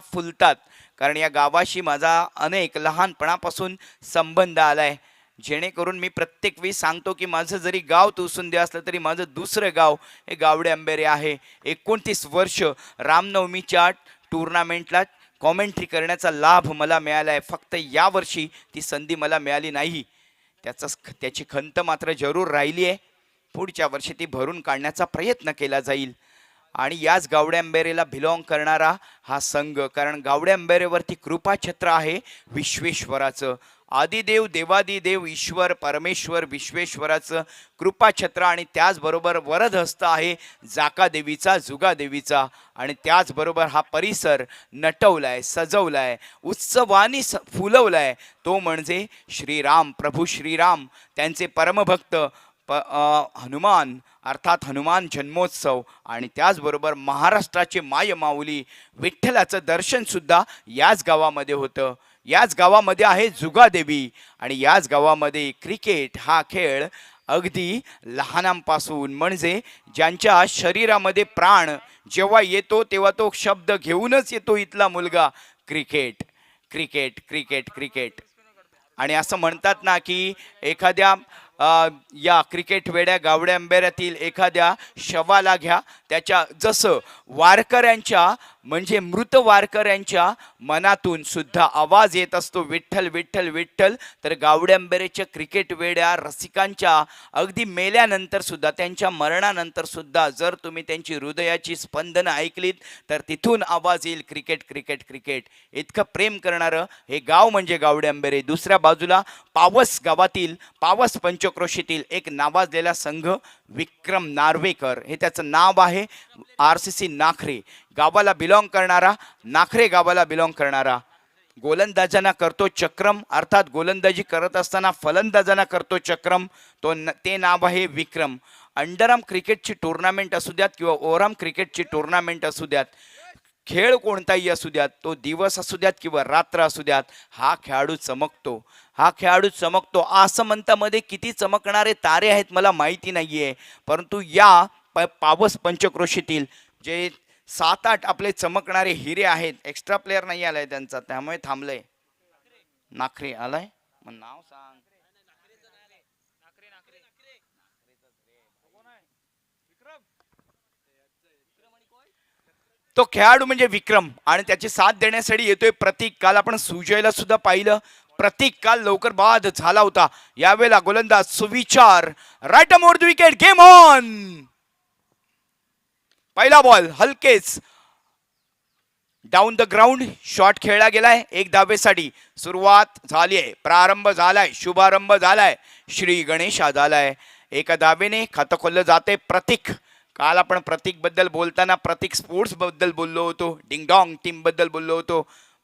फुलतात, कारण या गावाशी माझा अनेक लहानपणापासून संबंध आलाय. जेणेकरून मी प्रत्येक वेळी सांगतो की माझं जरी गाव तुसुंदे असलं तरी माझं दुसरं गाव हे गावडे अंबेरे आहे. 29 वर्ष रामनवमीच्या टुर्नामेंटला कॉमेंट्री करण्याचा लाभ मला मिळाला आहे. फक्त यावर्षी ती संधी मला मिळाली नाही. त्याची खंत मात्र जरूर राहिली आहे. पुढच्या वर्षी ती भरून काढण्याचा प्रयत्न केला जाईल. आणि याच गावड्या अंबेरेला बिलॉंग करणारा हा संघ, कारण गावड्या अंबेरेवरती कृपाछत्र आहे विश्वेश्वराचं. आदिदेव देवादिदेव ईश्वर परमेश्वर विश्वेश्वराचं कृपाछत्र, आणि त्याचबरोबर वरदहस्त आहे जाकादेवीचा जुगादेवीचा. आणि त्याचबरोबर हा परिसर नटवलाय सजवलाय उत्सवानी फुलवलाय तो म्हणजे श्रीराम प्रभू श्रीराम त्यांचे परमभक्त हनुमान अर्थात हनुमान जन्मोत्सव. आणि त्याचबरोबर महाराष्ट्राचे मायमाऊली विठ्ठलाचं दर्शनसुद्धा याच गावामध्ये होतं. याच गावामध्ये आहे जुगादेवी. आणि याच गावामध्ये क्रिकेट हा खेळ अगदी लहानांपासून, म्हणजे ज्यांच्या शरीरामध्ये प्राण जेव्हा येतो तेव्हा तो शब्द घेऊनच येतो इथला मुलगा, क्रिकेट क्रिकेट क्रिकेट क्रिकेट. आणि असं म्हणतात ना की एखाद्या या क्रिकेट वेड्या गावड्या अंबेऱ्यातील एखाद्या शवाला घ्या, त्याच्या जसं वारकऱ्यांच्या म्हणजे मृत वारकऱ्यांच्या मनातून सुद्धा आवाज येत असतो विठ्ठल विठ्ठल विठ्ठल, तर गावड्या अंबेऱ्याच्या क्रिकेट वेड्या रसिकांच्या अगदी मेल्यानंतर सुद्धा त्यांच्या मरणानंतर सुद्धा जर तुम्ही त्यांची हृदयाची स्पंदनं ऐकलीत तर तिथून आवाज येईल क्रिकेट क्रिकेट क्रिकेट. इतकं प्रेम करणारं हे गाव म्हणजे गावड्या अंबेरे. दुसऱ्या बाजूला पावस गावातील पावस पंचक्रोशीतील एक नावाजलेला संघ विक्रम नार्वेकर हे त्याचं नाव आहे. RCC नाखरे गावाला बिलॉंग करणारा, नाखरे गावाला बिलॉंग करणारा. गोलंदाजांना करतो चक्रम, अर्थात गोलंदाजी करत असताना फलंदाजांना करतो चक्रम, ते नाव आहे विक्रम. अंडरआर्म क्रिकेटची टुर्नामेंट असू द्यात किंवा ओव्हरआर्म क्रिकेटची टुर्नामेंट असू द्यात, खेळ कोणताही असू द्यात, तो दिवस असू द्यात किंवा रात्र असू द्यात, हा खेळाडू चमकतो. हा खेळाडू चमकतो. आसमंतामध्ये किती चमकणारे तारे आहेत मला माहिती नाही आहे, परंतु या पावस पंचक्रोशीतील जे 7-8 आपले चमकणारे हिरे आहेत. एक्स्ट्रा प्लेयर नाही आलाय त्यांचा, त्यामुळे थांबलंय. नाखरे आलाय, मग नाव सांग. तो खेळाडू म्हणजे विक्रम, आणि त्याची साथ देण्यासाठी येतोय प्रतीक. काल आपण सुजयला सुद्धा पाहिलं, प्रतीक काल लवकर बाद झाला होता. यावेळेला गोलंदाज Suvichar, right more the wicket, game on. पहिला बॉल हलकेच डाऊन द ग्राउंड शॉट खेळला गेलाय 1 धावेसाठी. सुरुवात झाली आहे, प्रारंभ झालाय, शुभारंभ झालाय, श्री गणेशा झालाय. 1 धावेने खातं खोललं जाते प्रतीक. काल आपण प्रतीक बद्दल बोलताना प्रतीक स्पोर्ट्स बद्दल बोललो होतो, डिंगडॉंग टीम बद्दल बोललो होतो,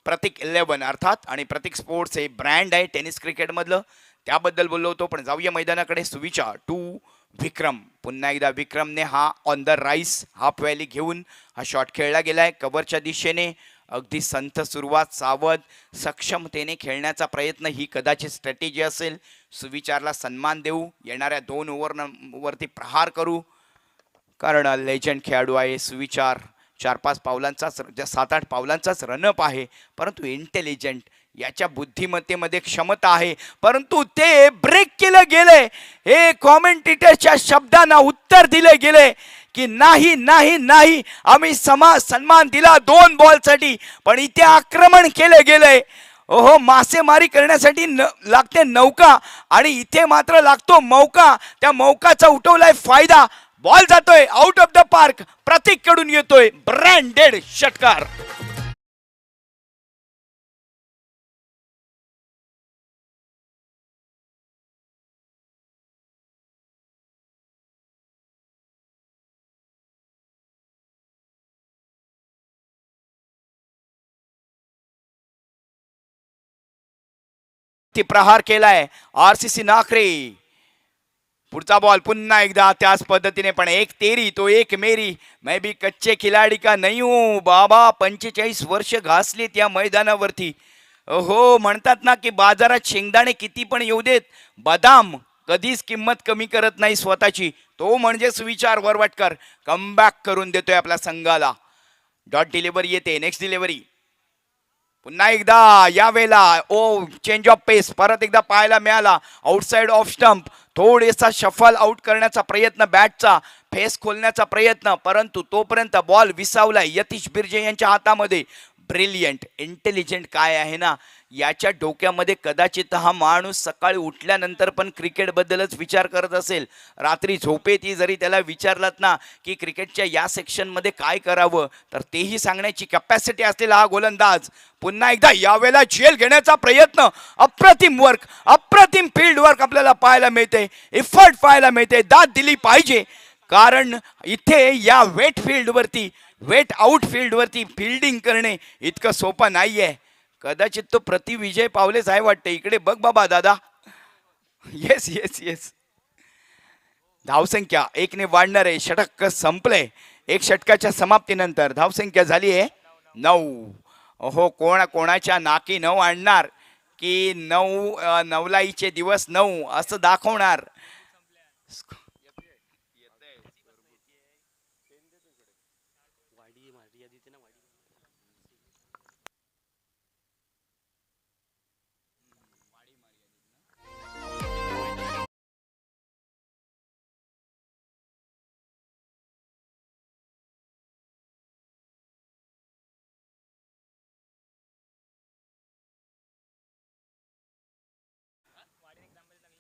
प्रतीक 11 अर्थात, आणि प्रतीक स्पोर्ट्स हे ब्रँड आहे टेनिस क्रिकेट मधलं, त्याबद्दल बोललो होतो. पण जाऊया मैदानाकडे. सुविचार टू विक्रम. पुन्हा एकदा विक्रमने हा on the rice half valley घेऊन हा शॉट खेळला गेलाय कव्हरच्या दिशेने. अगदी संथ सुरुवात, सावध सक्षमतेने खेळण्याचा प्रयत्न ही कदाचित स्ट्रॅटेजी असेल. सुविचारला सन्मान देऊ, येणाऱ्या 2 ओव्हरवरती प्रहार करू, कारण लेजंड खेळाडू आहे सुविचार. 4-5 पावलांचाच 7-8 पावलांचाच रनअप आहे, परंतु इंटेलिजंट, याच्या बुद्धिमत्तेमध्ये क्षमता आहे, परंतु ते ब्रेक केलं गेले. हे कॉमेंटेटरच्या शब्दांना उत्तर दिले गेले की नाही नाही नाही, आम्ही सन्मान दिला 2 बॉलसाठी, पण इथे आक्रमण केले गेले. ओहो, मासेमारी करण्यासाठी लागते नौका, आणि इथे मात्र लागतो मौका. त्या मौकाचा उठवलाय फायदा. बॉल जातोय आउट ऑफ द पार्क, प्रतीक कडून येतोय ब्रँडेड षटकार. प्रहार केलाय RCC नाखरे. पुढचा बॉल पुन्हा एकदा त्याच पद्धतीने, पण 1 तेरी तो 1 मेरी. मैं भी कच्चे खिलाडी का नहीं हूं बाबा. 45 वर्ष घासलीत या मैदानावरती. हो, म्हणतात ना की बाजारात शेंगदाणे किती पण येऊ देत, बदाम कधीच किंमत कमी करत नाही स्वतःची. तो म्हणजे सुविचार वरवटकर कमबॅक करून देतोय आपल्या संघाला. डॉट डिलिव्हरी येते, नेक्स्ट डिलिव्हरी पुन्हा एकदा यावेळेला चेंज ऑफ पेस परत एकदा पाहायला मिळाला. आउटसाइड ऑफ स्टंप थोडेसा शफल आउट करण्याचा प्रयत्न, बॅटचा फेस खोलण्याचा प्रयत्न, परंतु तोपर्यंत बॉल विसावलाय यतीश बिर्जे यांच्या हातामध्ये. ब्रिलियंट इंटेलिजंट काय आहे ना याच्या डोक्यामध्ये, कदाचित हा माणूस सकाळी उठल्यानंतर पण क्रिकेटबद्दलच विचार करत असेल. रात्री झोपेतही जरी त्याला विचारलात ना की क्रिकेटच्या या सेक्शनमध्ये काय करावं, तर तेही सांगण्याची कॅपॅसिटी असलेला हा गोलंदाज. पुन्हा एकदा यावेळेला झेल घेण्याचा प्रयत्न. अप्रतिम वर्क, अप्रतिम फील्ड वर्क आपल्याला पाहायला मिळते, एफर्ट पाहायला मिळते. दाद दिली पाहिजे, कारण इथे या वेट फील्डवरती, वेट आउट फील्डवरती फील्डिंग करणे इतकं सोपं नाहीये. कदाचित तो विजय पावलेच आहे वाटते. इकडे बघ बाबा दादा. Yes yes yes. धावसंख्या एकने वाढणार आहे. षटक संपले. एक षटकाच्या समाप्तीनंतर धावसंख्या झाली आहे 9. ओहो, कोणाच्या नाकी 9 आणणार की 9 नवलाईचे दिवस 9 असं दाखवणार.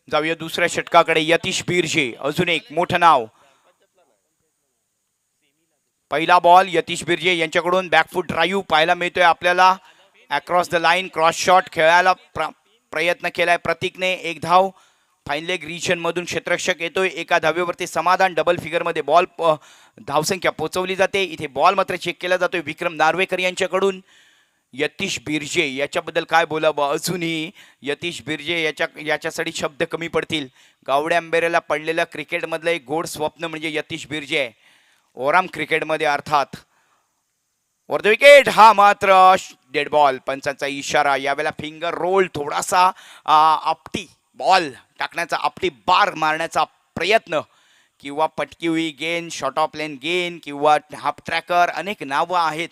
जाऊया दुसऱ्या षटकाकडे. यतीश बिर्जे अजून एक मोठं नाव. पहिला बॉल यतीश बिर्जे यांच्याकडून बॅकफूट ड्राईव्ह पाहायला मिळतोय आपल्याला. Across the line cross shot खेळायला प्रयत्न केलाय प्रतीकने. एक धाव. फाईन लेग रिजन मधून क्षेत्ररक्षक येतोय. एका धावेवरती समाधान. डबल फिगर मध्ये बॉल धावसंख्या पोहोचवली जाते. इथे बॉल मात्र चेक केला जातोय विक्रम नार्वेकर यांच्याकडून. यतीश बिर्जे याच्याबद्दल काय बोलावं, अजूनही यतीश बिर्जे याच्यासाठी शब्द कमी पडतील. गावड्या अंबेरेला पडलेलं क्रिकेटमधलं एक गोड स्वप्न म्हणजे यतीश बिर्जे आहे. ओराम क्रिकेटमध्ये अर्थात. वर द विकेट, हा मात्र डेड बॉल. पंचांचा इशारा. यावेळेला फिंगर रोल, थोडासा आपटी बॉल टाकण्याचा, आपटी बार मारण्याचा प्रयत्न, किंवा पटकी हुई gain, short of lane gain, किंवा हाफ ट्रॅकर, अनेक नावं आहेत.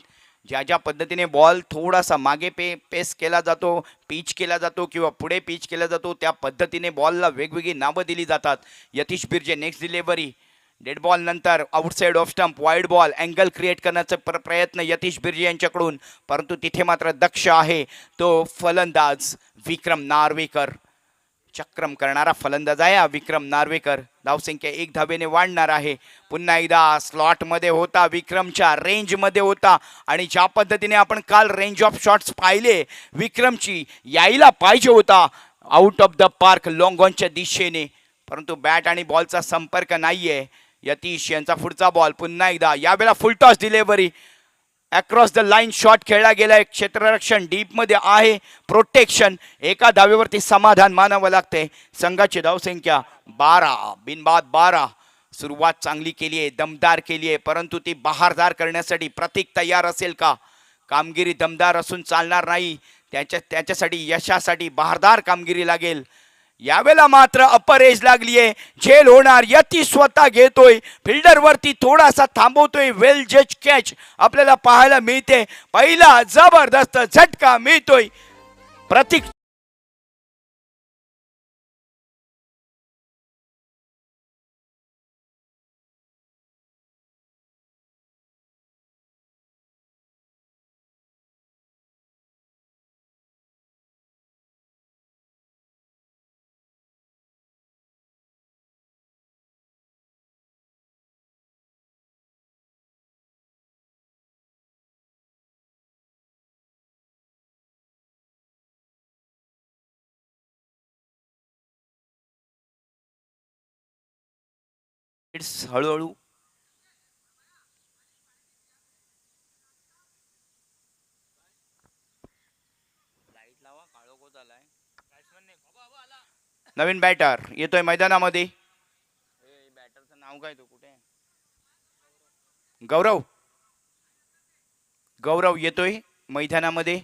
ज्या पद्धतीने बॉल थोडासा मागे पेस केला जातो, पिच केला जातो, किंवा पुढे पिच केला जातो, त्या पद्धतीने बॉलला वेगवेगळी नावं दिली जातात. Yatish Birje next delivery. Dead ball नंतर outside off stump, wide ball, angle create करण्याचा प्रयत्न यतीश बिर्जे यांच्याकडून, परंतु तिथे मात्र दक्ष आहे तो फलंदाज विक्रम नार्वेकर. चक्रम करणारा फलंदाज आहे हा विक्रम नार्वेकर. धावसंख्या 1 धावेने वाढणार आहे. पुन्हा एकदा स्लॉटमध्ये होता, विक्रमच्या रेंजमध्ये होता, आणि ज्या पद्धतीने आपण काल रेंज ऑफ शॉट्स पाहिले विक्रमची, यायला पाहिजे होता out of the park long ऑनच्या दिशेने, परंतु बॅट आणि बॉलचा संपर्क नाहीये. यतीश यांचा पुढचा बॉल. पुन्हा एकदा यावेळेला फुल toss delivery. Across the line shot खेळला गेलाय. क्षेत्ररक्षण डीप मध्ये आहे. प्रोटेक्शन. एका धावेवरती समाधान मानावं लागते. संघाची धावसंख्या 12 बिनबाद 12. सुरुवात चांगली केली आहे, दमदार केली आहे, परंतु ती बहारदार करण्यासाठी प्रतीक तयार असेल का? कामगिरी दमदार असून चालणार नाही. त्याच्यासाठी यशासाठी बहारदार कामगिरी लागेल. यावेळेला मात्र अपर एज लागलीये, झेल होणार. यती स्वतः घेतोय, फिल्डर वरती थोडासा थांबवतोय. वेल जज कॅच आपल्याला पाहायला मिळते. पहिला जबरदस्त झटका मिळतोय प्रतीक. हळूहळू नवीन बॅटर येतोय मैदानामध्ये. बॅटरचं नाव काय, तो कुठे? गौरव. गौरव येतोय मैदानामध्ये.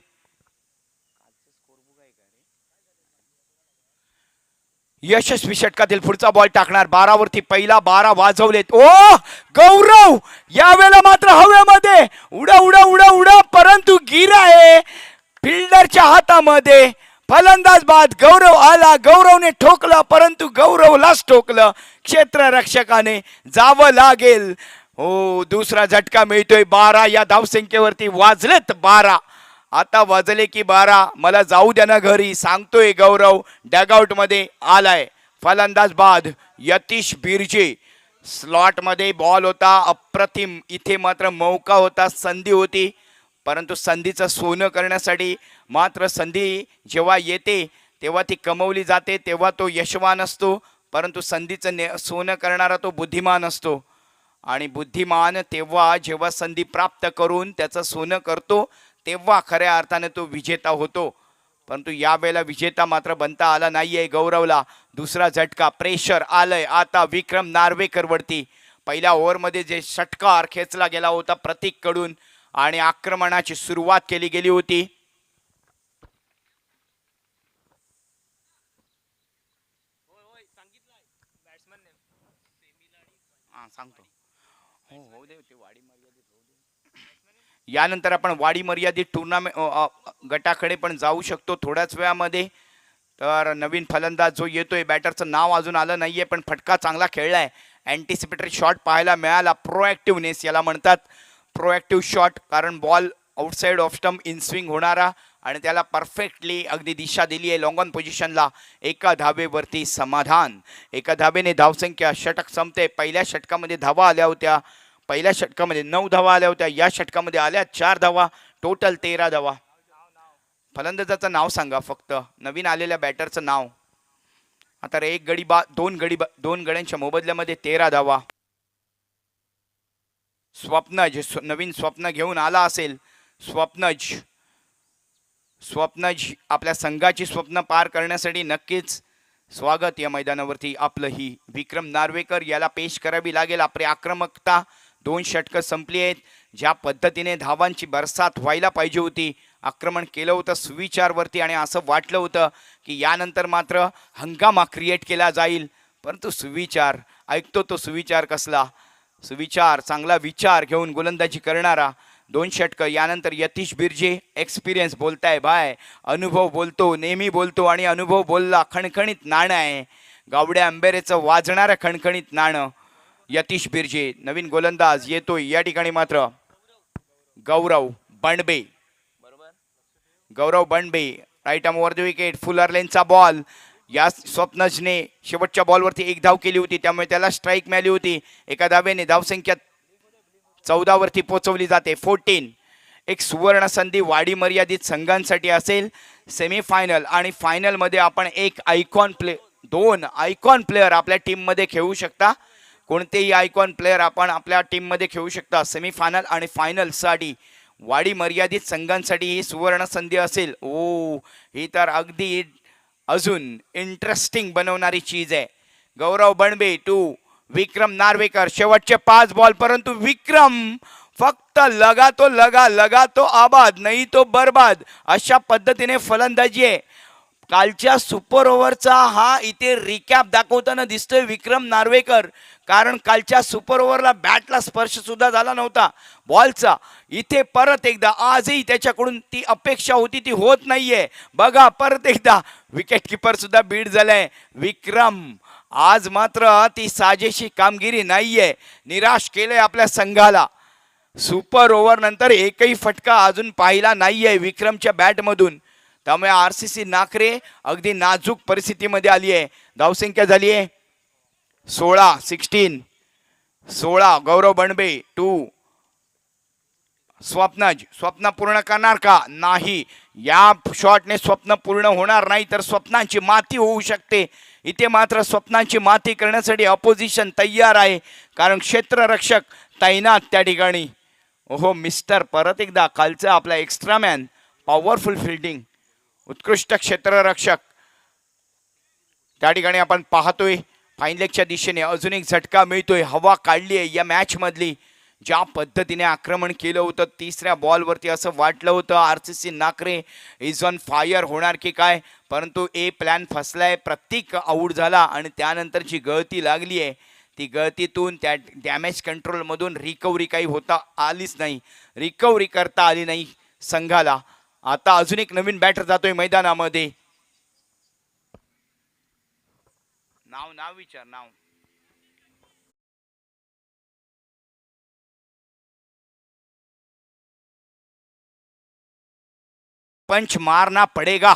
यशस्वी षटकातील पुढचा बॉल टाकणार. 12 वरती पहिला 12 वाजवलेत. ओ गौरव यावेळेला मात्र हवेमध्ये उडा उडा उडा उडा, परंतु गिर आहे. फिल्डरच्या हातामध्ये फलंदाज बाद. गौरव आला, गौरवने ठोकलं, परंतु गौरवलाच ठोकलं. क्षेत्ररक्षकाने जावं लागेल. हो, दुसरा झटका मिळतोय. 12 या धावसंख्येवरती वाजलेत 12. आता वाजले की 12. मला जाऊ द्या ना घरी, सांगतोय गौरव. डगआउट मध्ये आलाय. फलंदाज बाद. यतीश बिर्जे स्लॉट मध्ये बॉल होता अप्रतिम. इथे मात्र मौका होता, संधी होती, परंतु संधीचं सोनं करण्यासाठी मात्र संधी जेव्हा येते तेव्हा ती कमवली जाते, तेव्हा तो यशवान असतो. परंतु संधीचं सोनं करणारा तो बुद्धिमान असतो. आणि बुद्धिमान तेव्हा जेव्हा संधी प्राप्त करून त्याचं सोनं करतो तेव्हा खऱ्या अर्थाने तो विजेता होतो. परंतु यावेळेला विजेता मात्र बनता आला नाहीये गौरवला. दुसरा झटका, प्रेशर आलंय आता विक्रम नार्वेकर वरती. पहिल्या ओव्हरमध्ये जे षटकार खेचला गेला होता प्रतीक कडून आणि आक्रमणाची सुरुवात केली गेली होती. सांगतो हो दे ते वाडी मर्यादित. यानंतर आपण वाडी मर्यादित टुर्नामेंट गटाकडे पण जाऊ शकतो थोड्याच वेळामध्ये. तर नवीन फलंदाज जो येतोय, बॅटरचं नाव अजून आलं नाहीये, पण फटका चांगला खेळलाय. अँटिसिपेटरी शॉट पाहायला मिळाला. प्रोएक्टिव्हनेस याला म्हणतात, प्रोएक्टिव्ह शॉट. कारण ball outside off stump in swing होणारा आणि त्याला परफेक्टली अगदी दिशा दिली आहे लॉंग ऑन पोझिशनला. एका धाबेवरती समाधान. एका धाबेने धावसंख्या, षटक संपते. पहिल्या षटकामध्ये धावा आल्या होत्या, पहिल्या षटकामध्ये 9 धावा आल्या होत्या. या षटकामध्ये आल्या 4 धावा, टोटल 13 धावा. फलंदाजाचं नाव सांगा फक्त, नवीन आलेल्या बॅटरचं नाव. आता एक गडी दोन गड्यांच्या मोबदल्यामध्ये 13 धावा. स्वप्नज, नवीन स्वप्न घेऊन आला असेल स्वप्नज आपल्या संघाची स्वप्न पार करण्यासाठी नक्कीच स्वागत या मैदानावरती आपलंही. विक्रम नार्वेकर याला पेश करावी लागेल आपली आक्रमकता. 2 षटकं संपली आहेत. ज्या पद्धतीने धावांची बरसात व्हायला पाहिजे होती, आक्रमण केलं होतं सुविचारवरती आणि असं वाटलं होतं की यानंतर मात्र हंगामा क्रिएट केला जाईल. परंतु सुविचार ऐकतो तो सुविचार कसला, सुविचार चांगला विचार घेऊन गोलंदाजी करणारा. 2 षटकं. यानंतर यतीश बिर्जे, एक्सपिरियन्स बोलताय बाय, अनुभव बोलतो, नेहमी बोलतो आणि अनुभव बोलला. खणखणीत नाणं आहे, गावड्या अंबेरेचं वाजणारं खणखणीत नाणं. यतीश बिर्जे नवीन गोलंदाज येतोय. या ठिकाणी मात्र Gaurav Bandbe, Gaurav Bandbe right arm over the wicket. Fuller लेनचा बॉल. या स्वप्नजने शेवटच्या बॉलवरती 1 धाव केली होती, त्यामुळे त्याला स्ट्राईक मिळाली होती. एका धावेने धावसंख्या 14 वरती पोहोचवली जाते. 14. एक सुवर्ण संधी वाडी मर्यादित संघांसाठी असेल. सेमीफायनल आणि फायनल मध्ये आपण एक आयकॉन 2 आयकॉन प्लेअर आपल्या टीम मध्ये खेळू शकता. कोणतेही आयकॉन प्लेअर आपण आपल्या टीम मध्ये खेळू शकता. सेमीफायनल आणि फायनल साठी वाडी मर्यादित संघांसाठी ही सुवर्ण संधी असेल. ओ, ही तर अगदी अजून इंटरेस्टिंग बनवणारी चीज आहे. गौरव बंडबे टू विक्रम नार्वेकर. शेवटचे 5 बॉल, परंतु विक्रम फक्त लगा तो आबाद नाही तो बर्बाद अशा पद्धतीने फलंदाजी आहे. कालच्या सुपर ओव्हरचा हा इथे रिकॅप दाखवताना दिसतोय विक्रम नार्वेकर. कारण कालच्या सुपर ओव्हरला बॅटला स्पर्श सुद्धा झाला नव्हता बॉलचा. इथे परत एकदा आजही त्याच्याकडून ती अपेक्षा होती ती होत नाहीये. बघा परत एकदा विकेट किपर सुद्धा बीट झालाय. विक्रम आज मात्र ती साजेशी कामगिरी नाहीये, निराश केलंय आपल्या संघाला. सुपर ओव्हर नंतर एकही फटका अजून पाहिला नाहीये विक्रमच्या बॅटमधून. त्यामुळे RCC नाकरे अगदी नाजूक परिस्थितीमध्ये आली आहे. धावसंख्या झाली आहे 16. गौरव बंडबे टू स्वप्नज. स्वप्न पूर्ण करणार का? नाही. या शॉटने स्वप्न पूर्ण होणार नाही, तर स्वप्नांची माती होऊ शकते. इथे मात्र स्वप्नांची माती करण्यासाठी अपोजिशन तयार आहे, कारण क्षेत्ररक्षक तैनात त्या ठिकाणी. ओहो मिस्टर, परत एकदा कालचा आपला एक्स्ट्रा मॅन, पॉवरफुल फिल्डिंग, उत्कृष्ट क्षेत्ररक्षक त्या ठिकाणी आपण पाहतोय. फाईनलेगच्या दिशेने अजून एक झटका मिळतोय. हवा काढली आहे या मॅच मधली. ज्या पद्धतीने आक्रमण केलं होतं 3ऱ्या बॉलवरती, असं वाटलं होतं RCC नाकरे इज ऑन फायर होणार की काय, परंतु प्लॅन फसलाय. प्रत्येक आऊट झाला आणि त्यानंतर जी गळती लागली आहे ती गळतीतून त्या डॅमेज कंट्रोलमधून रिकव्हरी काही होता आलीच नाही, रिकव्हरी करता आली नाही संघाला. आता अजून एक नवीन बॅटर जातोय मैदानामध्ये. नाव नाव विचार नाव. पंच मारना पडेगा.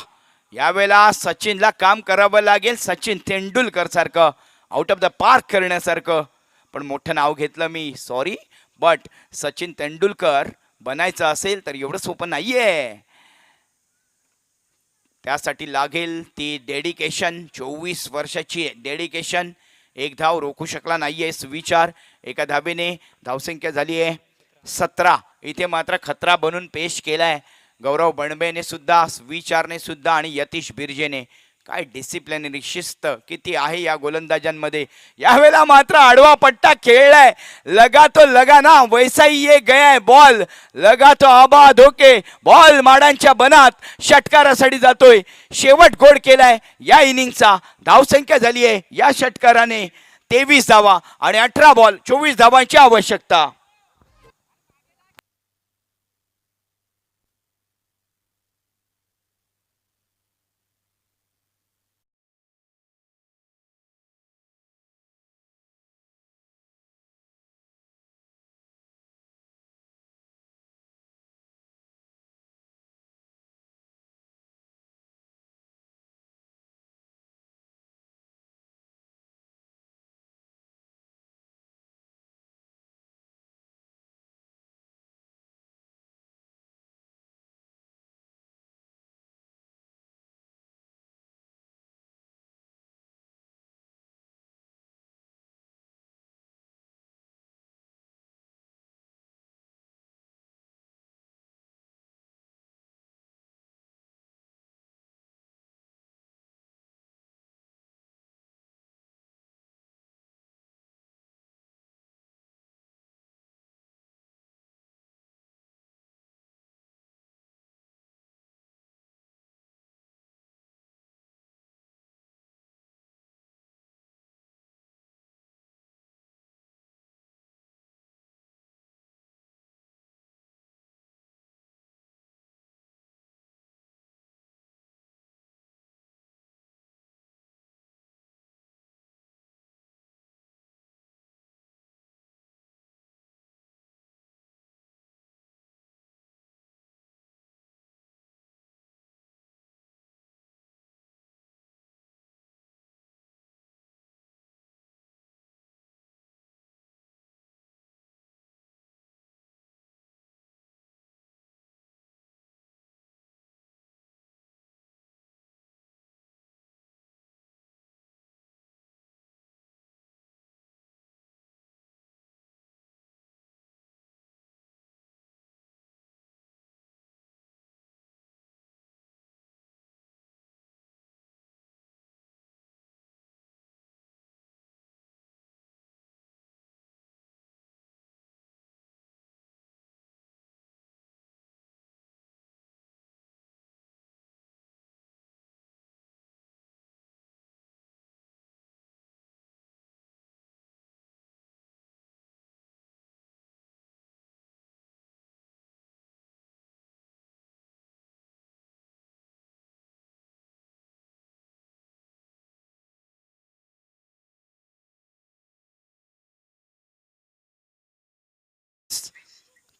यावेळेला सचिनला काम करावं लागेल, सचिन तेंडुलकर सारखं आउट ऑफ द पार्क करण्यासारखं. पण मोठं नाव घेतलं मी, सॉरी. बट सचिन तेंडुलकर बनायचं असेल तर एवढं सोपं नाहीये. त्यासाठी लागेल ती डेडिकेशन, 24 वर्षाची डेडिकेशन. एक धाव रोखू शकला नाहीये सुविचार. एका धावेने धावसंख्या झाली आहे 17. इथे मात्र खतरा बनून पेश केलाय गौरव बणबेने सुद्धा, विचारने सुद्धा आणि यतीश बिर्जेने. काय डिसिप्लिनरी शिस्त किती आहे या गोलंदाजांमध्ये. यावेळेला मात्र आडवा पट्टा खेळलाय. लगा तो लगा ना, वैसा ही ये गया बॉल. लगा तो आबाद होके बॉल माडांच्या बनात षटकारासाठी जातोय. शेवट गोड केलाय या इनिंगचा. धावसंख्या झाली आहे या षटकाराने 23 धावा आणि 18 बॉल 24 धावांची आवश्यकता.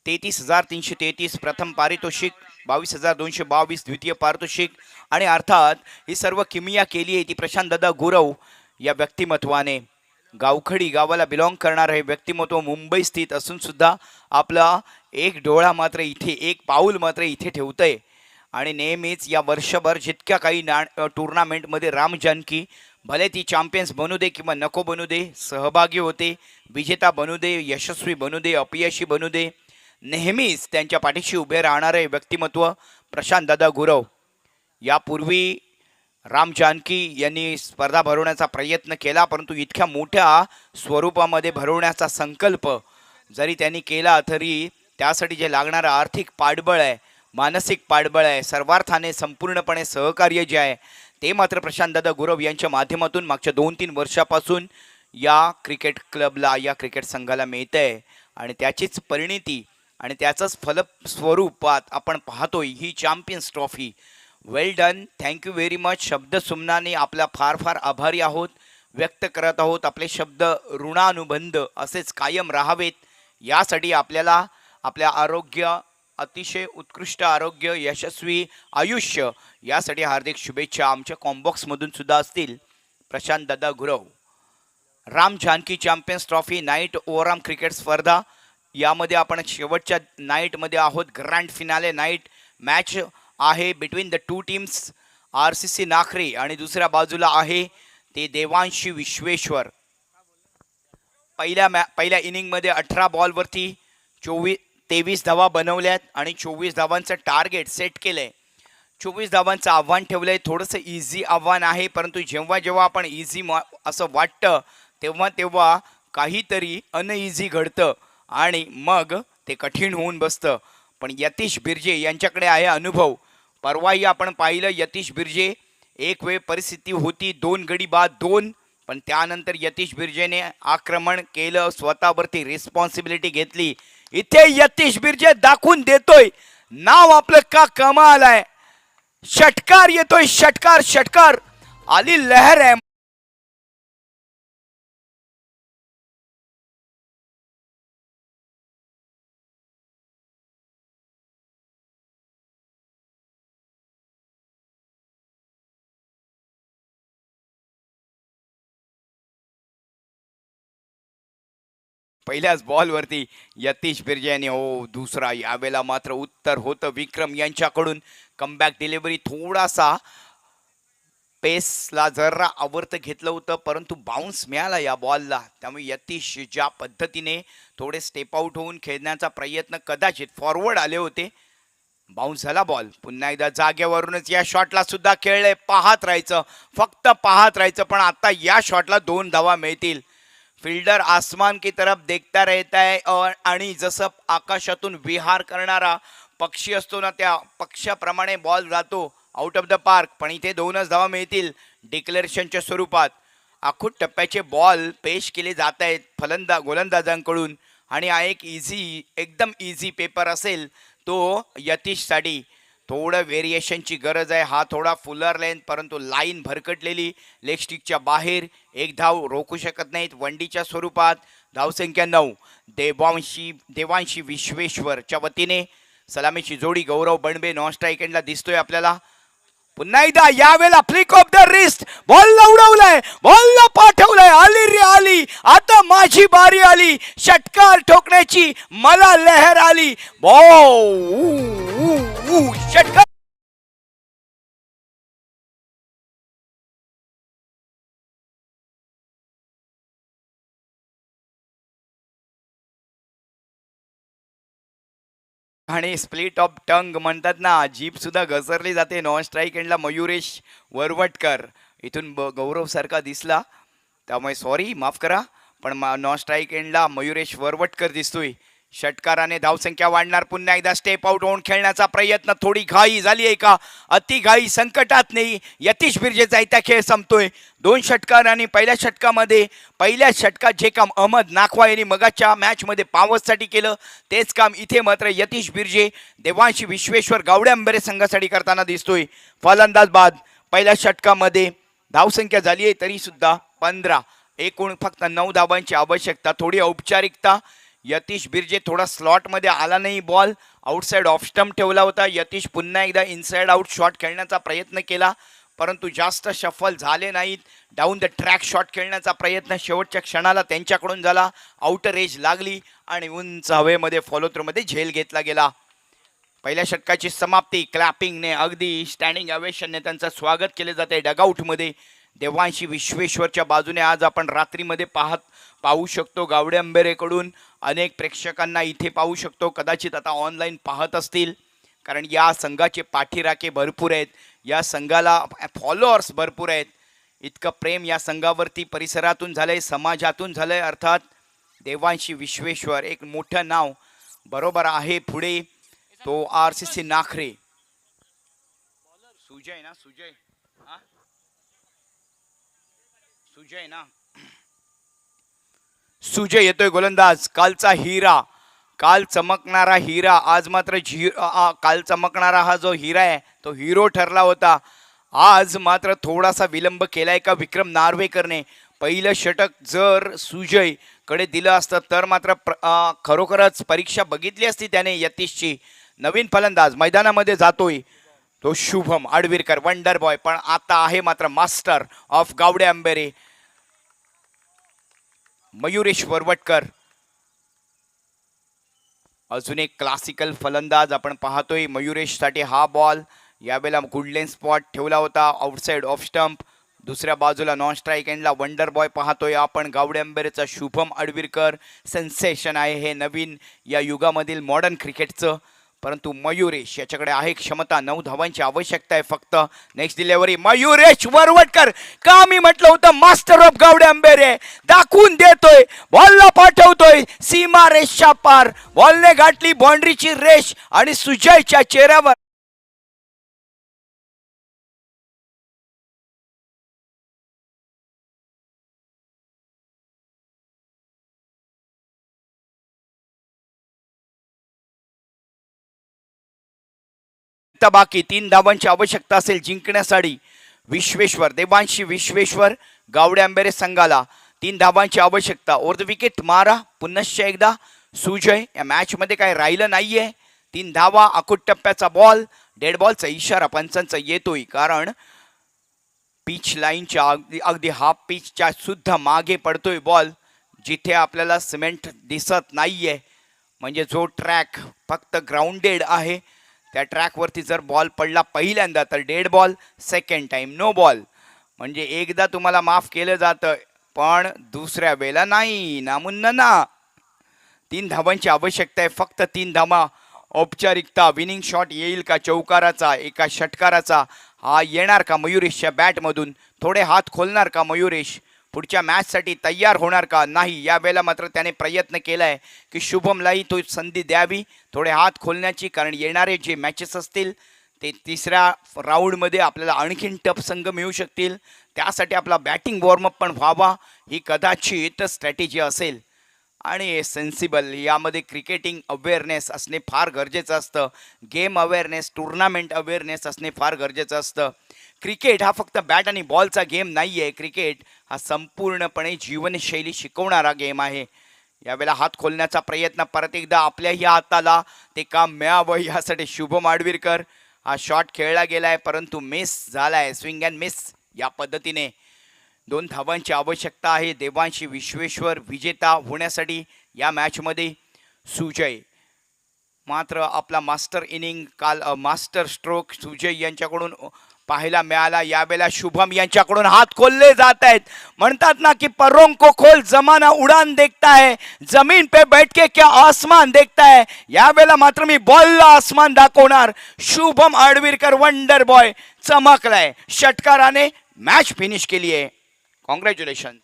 तेहतीस हजार 333 प्रथम पारितोषिक, 22,222 द्वितीय पारितोषिक. आणि अर्थात ही सर्व किमिया केली आहे ती प्रशांत दादा गुरव या व्यक्तिमत्वाने. गावखडी गावाला बिलॉंग करणार हे व्यक्तिमत्व मुंबई स्थित असून सुद्धा आपला एक डोळा मात्र इथे, एक पाऊल मात्र इथे ठेवतंय. आणि नेहमीच या वर्षभर जितक्या काही टुर्नामेंटमध्ये राम जानकी भले ती चॅम्पियन्स बनू दे किंवा नको बनू दे, सहभागी होते, विजेता बनू दे, यशस्वी बनू दे, अपयशी बनू दे, नेहमीच त्यांच्या पाठीशी उभे राहणारे व्यक्तिमत्व प्रशांत दादा गुरव. यापूर्वी राम जानकी यांनी स्पर्धा भरवण्याचा प्रयत्न केला, परंतु इतक्या मोठ्या स्वरूपामध्ये भरवण्याचा संकल्प जरी त्यांनी केला तरी त्यासाठी जे लागणारं आर्थिक पाठबळ आहे, मानसिक पाठबळ आहे, सर्वार्थाने संपूर्णपणे सहकार्य जे आहे ते मात्र प्रशांतदादा गुरव यांच्या माध्यमातून मागच्या 2-3 वर्षापासून या क्रिकेट क्लबला, या क्रिकेट संघाला मिळत आहे. आणि त्याचीच परिणिती आणि त्याचंच फलस्वरूपात आपण पाहतोय ही चॅम्पियन्स ट्रॉफी. वेल डन, थँक्यू व्हेरी मच. शब्द सुमनाने आपल्या फार फार आभारी आहोत, व्यक्त करत आहोत. आपले शब्द ऋणानुबंध असेच कायम राहावेत यासाठी आपल्याला आपल्या आरोग्य, अतिशय उत्कृष्ट आरोग्य, यशस्वी आयुष्य यासाठी हार्दिक शुभेच्छा आमच्या कॉम्बॉक्समधून सुद्धा असतील. प्रशांत दादा Gurav. Ram Janaki champions trophy night overarm cricket स्पर्धा यामध्ये आपण शेवटच्या नाईटमध्ये आहोत. ग्रँड फिनाले नाईट मॅच आहे between the two teams. RCC Nakhare आणि दुसऱ्या बाजूला आहे ते देवांशी विश्वेश्वर. पहिल्या इनिंगमध्ये 18 बॉलवरती 23 धावा बनवल्यात आणि 24 धावांचं टार्गेट सेट केलंय. 24 धावांचं आव्हान ठेवलंय. थोडंसं इझी आव्हान आहे, परंतु जेव्हा जेव्हा आपण इझी असं वाटतं तेव्हा तेव्हा काहीतरी अनइझी घडतं आणि मग ते कठीण होऊन बसतं. पण यतीश बिर्जे यांच्याकडे आहे अनुभव. परवाही आपण पाहिलं यतीश बिर्जे, एक वेळ परिस्थिती होती 2 गडी बाद 2, पण त्यानंतर यतीश बिर्जेने आक्रमण केलं, स्वतःवरती रिस्पॉन्सिबिलिटी घेतली. इथे यतीश बिर्जे दाखवून देतोय नाव आपलं का कमाल आहे. षटकार येतोय, षटकार षटकार आली लहर आहे. पहिल्याच बॉलवरती यतीश बिर्जे यांनी दुसरा. यावेळेला मात्र उत्तर होतं विक्रम यांच्याकडून. कमबॅक डिलिव्हरी, थोडासा पेसला जरा आवर्त घेतलं होतं, परंतु बाउन्स मिळाला या बॉलला. त्यामुळे यतीश ज्या पद्धतीने थोडे स्टेप आउट होऊन खेळण्याचा प्रयत्न, कदाचित फॉरवर्ड आले होते, बाउन्स झाला बॉल. पुन्हा एकदा जागेवरूनच या शॉटला सुद्धा खेळले. पाहत राहायचं, फक्त पाहत राहायचं. पण आता या शॉटला 2 धावा मिळतील. फिल्डर आसमान की तरफ देखता रहता है आणि जसं आकाशातून विहार करणारा पक्षी असतो ना, त्या पक्षाप्रमाणे बॉल जातो आउट ऑफ द पार्क. पण इथे 2च धावा मिळतील डिक्लेरेशनच्या स्वरूपात. आखूड टप्प्याचे बॉल पेश केले जात आहेत गोलंदाजांकडून आणि हा एक इझी, एकदम इझी पेपर असेल तो यतीशसाठी. थोडं व्हेरिएशनची गरज आहे. हा थोडा फुलर लेंथ, परंतु लाईन भरकटलेली, लेग स्टिकच्या बाहेर. एक धाव रोखू शकत नाहीत वंडीच्या स्वरूपात. धावसंख्या 9. देवांशी विश्वेश्वरच्या वतीने सलामीची जोडी गौरव बणबे नॉन स्ट्राईक एंडला दिसतोय आपल्याला. पुन्हा एकदा यावेळेला फ्लिक ऑफ द रिस्ट, बॉलला उडवलाय, बॉलला पाठवलाय. आली रे आली, आता माझी बारी आली. षटकार ठोकण्याची मला लहर आली. षटकार. आणि स्प्लिट ऑफ टंग म्हणतात ना, जीभ सुद्धा घसरली जाते. नॉन स्ट्राईक एंडला मयुरेश वरवटकर इथून गौरव सारखा दिसला, त्यामुळे सॉरी, माफ करा. पण नॉन स्ट्राईक एंडला मयुरेश वरवटकर दिसतोय. षटकाराने धावसंख्या वाढणार. पुन्हा एकदा स्टेप आउट होऊन खेळण्याचा प्रयत्न. थोडी घाई झाली आहे का? अति घाई संकटात नाही. यतीश बिर्जेचा इथं खेळ संपतोय. 2 षटकार आणि पहिल्या षटकात जे काम अहमद नाखवा यांनी मगाच्या मॅचमध्ये पावससाठी केलं, तेच काम इथे मात्र यतीश बिर्जे देवांशी विश्वेश्वर गावडे अंबेरे संघासाठी करताना दिसतोय. फलंदाज बाद. पहिल्या षटकामध्ये धावसंख्या झाली आहे तरी सुद्धा 15. एकूण फक्त 9 धावांची आवश्यकता. थोडी औपचारिकता. यतीश बिर्जे थोडा स्लॉटमध्ये आला नाही. बॉल आउटसाइड ऑफ स्टंप ठेवला होता. यतीश पुन्हा एकदा इनसाइड आउट शॉट खेळण्याचा प्रयत्न केला, परंतु जास्त सफल झाले नाहीत. डाऊन द ट्रॅक शॉट खेळण्याचा प्रयत्न शेवटच्या क्षणाला त्यांच्याकडून झाला. आउटर एज लागली आणि उंच हवेमध्ये फॉलो थ्रूमध्ये झेल घेतला गेला. पहिल्या षटकाची समाप्ती क्लॅपिंगने, अगदी स्टँडिंग अवेशनने त्यांचं स्वागत केले जाते डगआउटमध्ये. देवांशी विश्वेश्वरच्या बाजूने आज आपण रात्रीमध्ये पाहू शकतो गावडे अंबेरेकडून. अनेक प्रेक्षकांना इथे पाहू शकतो, कदाचित आता ऑनलाईन पाहत असतील, कारण या संघाचे पाठीराखे भरपूर आहेत, या संघाला फॉलोअर्स भरपूर आहेत. इतकं प्रेम या संघावरती परिसरातून झालंय, समाजातून झालंय. अर्थात देवांशी विश्वेश्वर एक मोठं नाव बरोबर आहे. पुढे तो RCC नाखरे. सुजय ना, सुजय येतोय गोलंदाज. कालचा हिरा काल चमकणारा हिरा आज मात्र काल चमकणारा हा जो हिरा आहे तो हिरो ठरला होता. आज मात्र थोडासा विलंब केलाय का विक्रम नार्वेकरने. पहिलं षटक जर सुजय कडे दिलं असतं तर मात्र खरोखरच परीक्षा बघितली असती त्याने यतीशची. नवीन फलंदाज मैदानामध्ये जातोय तो शुभम आडवीरकर वंडर बॉय. पण आता आहे मात्र मास्टर ऑफ गावडे अंबेरे मयुरेश वरवटकर. अजून एक क्लासिकल फलंदाज आपण पाहतोय मयुरेशसाठी. हा बॉल यावेळेला गुडलेन स्पॉट ठेवला होता आउटसाइड ऑफ स्टंप. दुसऱ्या बाजूला नॉन स्ट्राईक एंडला वंडर बॉय पाहतोय आपण गावडे अंबेरेचा शुभम आडवीरकर. सेन्सेशन आहे हे नवीन या युगामधील मॉडर्न क्रिकेटचं. परंतु मयुरेश याच्याकडे आहे क्षमता. 9 धावांची आवश्यकता आहे फक्त. Next delivery Mayuresh Varvatkar. का मी म्हटलं होतं मास्टर ऑफ गावडे अंबेरे. दाखवून देतोय बॉलला पाठवतोय सीमा रेषच्या पार. बॉलने गाठली बाउंड्रीची रेष आणि सुजयच्या चेहऱ्यावर बाकी 3 धावांची आवश्यकता असेल जिंकण्यासाठी. विश्वेश्वर देवांशी विश्वेश्वर गावडे अंबेरे संघाला 3 धावांची आवश्यकता. ओव्हर द विकेट मारा पुनश्च एकदा. सुजय या मॅच मध्ये काय राहिलं नाहीये. 3 धावा अकुट टप्प्याचा बॉल. डेड बॉलचा इशारा पंचांचा येतोय कारण पिच लाईनच्या अगदी हाफ पिचच्या सुद्धा मागे पडतोय बॉल. जिथे आपल्याला सिमेंट दिसत नाहीये म्हणजे जो ट्रॅक फक्त ग्राउंडेड आहे त्या ट्रॅकवरती जर बॉल पडला पहिल्यांदा तर dead ball. Second time no ball. म्हणजे एकदा तुम्हाला माफ केलं जातं पण दुसऱ्या वेळेला नाही. नामुन्ना ना. 3 धावांची आवश्यकता आहे फक्त. 3 धावा औपचारिकता. विनिंग शॉट येईल का चौकाराचा एका षटकाराचा. हा येणार का मयुरेशच्या बॅटमधून. थोडे हात खोलणार का मयुरेश. पुढच्या मॅचसाठी तयार होणार का नाही. यावेळेला मात्र त्याने प्रयत्न केलाय की शुभमलाही तो संधी द्यावी थोडे हात खोलण्याची. कारण येणारे जे मॅचेस असतील ते तिसऱ्या राऊंडमध्ये आपल्याला आणखीन टफ संघ मिळू शकतील. त्यासाठी आपला बॅटिंग वॉर्मअप पण व्हावा ही कदाचित स्ट्रॅटेजी असेल. आणि सेन्सिबल यामध्ये क्रिकेटिंग अवेअरनेस असणे फार गरजेचं असतं. गेम अवेअरनेस टुर्नामेंट अवेअरनेस असणे फार गरजेचं असतं. क्रिकेट हा फक्त बॅट आणि बॉलचा गेम नाही आहे. क्रिकेट हा संपूर्णपणे जीवनशैली शिकवणारा गेम आहे. यावेळेला हात खोलण्याचा प्रयत्न परत एकदा आपल्याही हाताला ते काम मिळावं यासाठी शुभम आडवीरकर. हा शॉट खेळला गेलाय परंतु मिस झालाय. स्विंग अँड मिस या पद्धतीने. 2 धावांची आवश्यकता आहे देवांशी विश्वेश्वर विजेता होण्यासाठी या मॅचमध्ये. सुजय मात्र आपला मास्टर इनिंग काल मास्टर स्ट्रोक सुजय यांच्याकडून पाहायला मिळाला. यावेळेला शुभम यांच्याकडून हात खोलले जात आहेत. म्हणतात ना की परों को खोल जमाना उडान देखता है जमीन पे बैठ के क्या आसमान देखता है. यावेळेला मात्र मी बॉलला आसमान दाखवणार. शुभम आडवीरकर वंडर बॉय चमकलाय. षटकाराने मॅच फिनिश केली आहे. कॉंग्रॅच्युलेशन.